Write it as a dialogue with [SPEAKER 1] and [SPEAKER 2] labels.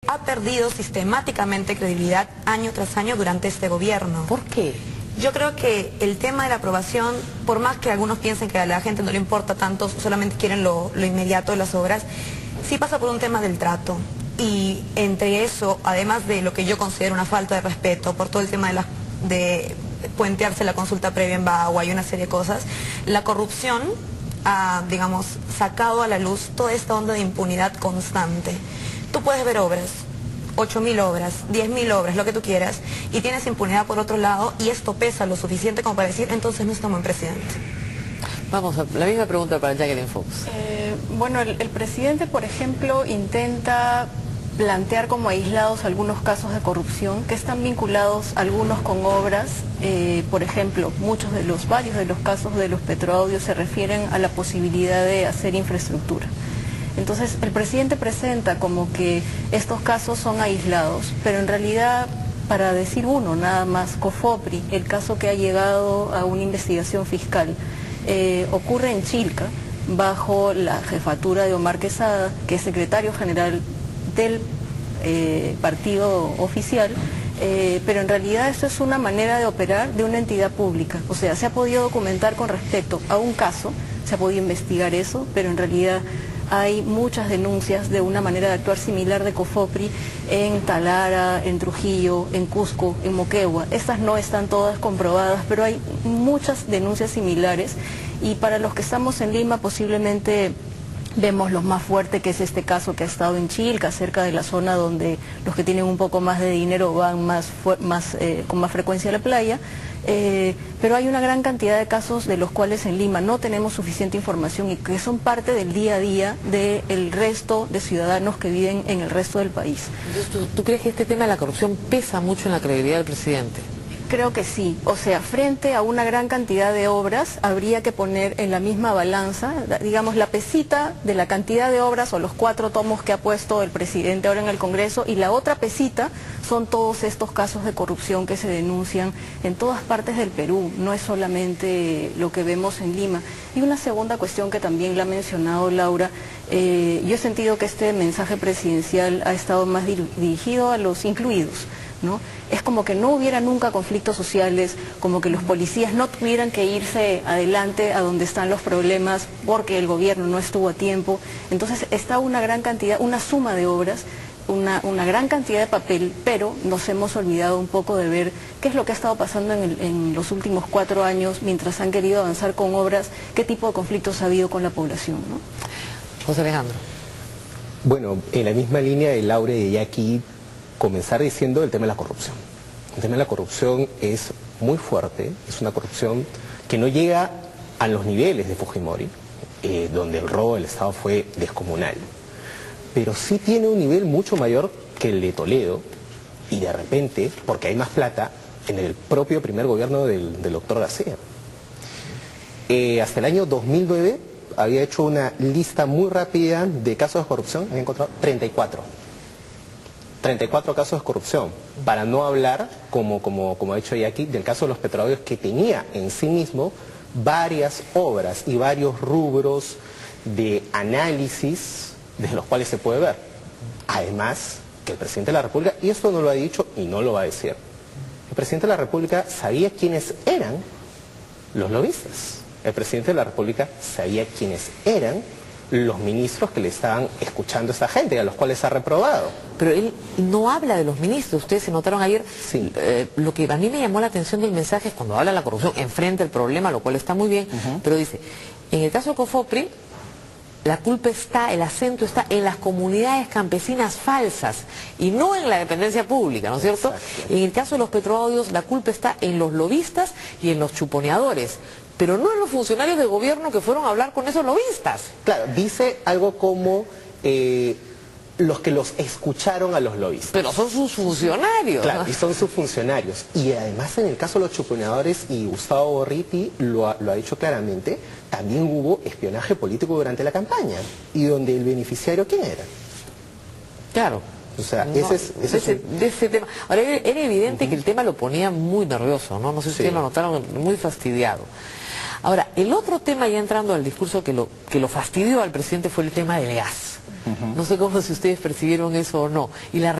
[SPEAKER 1] Ha perdido sistemáticamente credibilidad año tras año durante este gobierno.
[SPEAKER 2] ¿Por qué?
[SPEAKER 1] Yo creo que el tema de la aprobación, por más que algunos piensen que a la gente no le importa tanto, solamente quieren lo inmediato de las obras, sí pasa por un tema del trato. Y entre eso, además de lo que yo considero una falta de respeto por todo el tema de puentearse la consulta previa en Bagua y una serie de cosas, la corrupción ha, digamos, sacado a la luz toda esta onda de impunidad constante. Tú puedes ver obras, 8.000 obras, 10.000 obras, lo que tú quieras, y tienes impunidad por otro lado, y esto pesa lo suficiente como para decir, entonces no es tan buen presidente.
[SPEAKER 2] Vamos, la misma pregunta para Jacqueline Fox.
[SPEAKER 3] Bueno, el presidente, por ejemplo, intenta plantear como aislados algunos casos de corrupción que están vinculados algunos con obras. Por ejemplo, varios de los casos de los petroaudios se refieren a la posibilidad de hacer infraestructura. Entonces, el presidente presenta como que estos casos son aislados, pero en realidad, para decir uno nada más, COFOPRI, el caso que ha llegado a una investigación fiscal, ocurre en Chilca, bajo la jefatura de Omar Quesada, que es secretario general del partido oficial, pero en realidad esto es una manera de operar de una entidad pública. O sea, se ha podido documentar con respecto a un caso, se ha podido investigar eso, pero en realidad hay muchas denuncias de una manera de actuar similar de COFOPRI en Talara, en Trujillo, en Cusco, en Moquegua. Estas no están todas comprobadas, pero hay muchas denuncias similares, y para los que estamos en Lima posiblemente vemos lo más fuerte, que es este caso que ha estado en Chilca, cerca de la zona donde los que tienen un poco más de dinero van con más frecuencia a la playa. Pero hay una gran cantidad de casos de los cuales en Lima no tenemos suficiente información y que son parte del día a día del resto de ciudadanos que viven en el resto del país.
[SPEAKER 2] Entonces, ¿tú crees que este tema de la corrupción pesa mucho en la credibilidad del presidente?
[SPEAKER 3] Creo que sí. O sea, frente a una gran cantidad de obras, habría que poner en la misma balanza, digamos, la pesita de la cantidad de obras o los 4 tomos que ha puesto el presidente ahora en el Congreso, y la otra pesita son todos estos casos de corrupción que se denuncian en todas partes del Perú, no es solamente lo que vemos en Lima. Y una segunda cuestión que también la ha mencionado Laura, yo he sentido que este mensaje presidencial ha estado más dirigido a los incluidos, ¿no? Es como que no hubiera nunca conflictos sociales, como que los policías no tuvieran que irse adelante a donde están los problemas porque el gobierno no estuvo a tiempo. Entonces está una gran cantidad, una suma de obras, una gran cantidad de papel, pero nos hemos olvidado un poco de ver qué es lo que ha estado pasando en los últimos 4 años mientras han querido avanzar con obras, qué tipo de conflictos ha habido con la población, ¿no?
[SPEAKER 2] José Alejandro.
[SPEAKER 4] Bueno, en la misma línea de Laura y de Jackie, comenzar diciendo el tema de la corrupción. El tema de la corrupción es muy fuerte, es una corrupción que no llega a los niveles de Fujimori, donde el robo del Estado fue descomunal, pero sí tiene un nivel mucho mayor que el de Toledo, y de repente, porque hay más plata, en el propio primer gobierno del doctor García. Hasta el año 2009 había hecho una lista muy rápida de casos de corrupción, había encontrado 34 casos de corrupción, para no hablar, como ha dicho Jackie, del caso de los petroaudios, que tenía en sí mismo varias obras y varios rubros de análisis de los cuales se puede ver. Además, que el presidente de la República, y esto no lo ha dicho y no lo va a decir, el presidente de la República sabía quiénes eran los lobistas. El presidente de la República sabía quiénes eran los ministros que le estaban escuchando a esta gente, a los cuales ha reprobado.
[SPEAKER 2] Pero él no habla de los ministros. Ustedes se notaron ayer,
[SPEAKER 4] sí.
[SPEAKER 2] Lo que a mí me llamó la atención del mensaje es cuando habla de la corrupción, enfrenta el problema, lo cual está muy bien, pero dice, en el caso de COFOPRI, la culpa está, el acento está en las comunidades campesinas falsas y no en la dependencia pública, ¿no es cierto?
[SPEAKER 4] Exacto.
[SPEAKER 2] En el caso de los petroaudios, la culpa está en los lobistas y en los chuponeadores, pero no en los funcionarios de gobierno que fueron a hablar con esos lobistas.
[SPEAKER 4] Claro, dice algo como los que los escucharon a los lobistas.
[SPEAKER 2] Pero son sus funcionarios.
[SPEAKER 4] Claro, y son sus funcionarios. Y además, en el caso de los chuponeadores, y Gustavo Borriti lo ha dicho claramente, también hubo espionaje político durante la campaña. ¿Y donde el beneficiario quién era?
[SPEAKER 2] Claro.
[SPEAKER 4] O sea,
[SPEAKER 2] No,
[SPEAKER 4] de
[SPEAKER 2] ese tema. Ahora, era evidente que el tema lo ponía muy nervioso, ¿no? No sé si ustedes lo notaron, muy fastidiado. Ahora, el otro tema, ya entrando al discurso que lo fastidió al presidente, fue el tema del gas. No sé cómo, si ustedes percibieron eso o no. Y la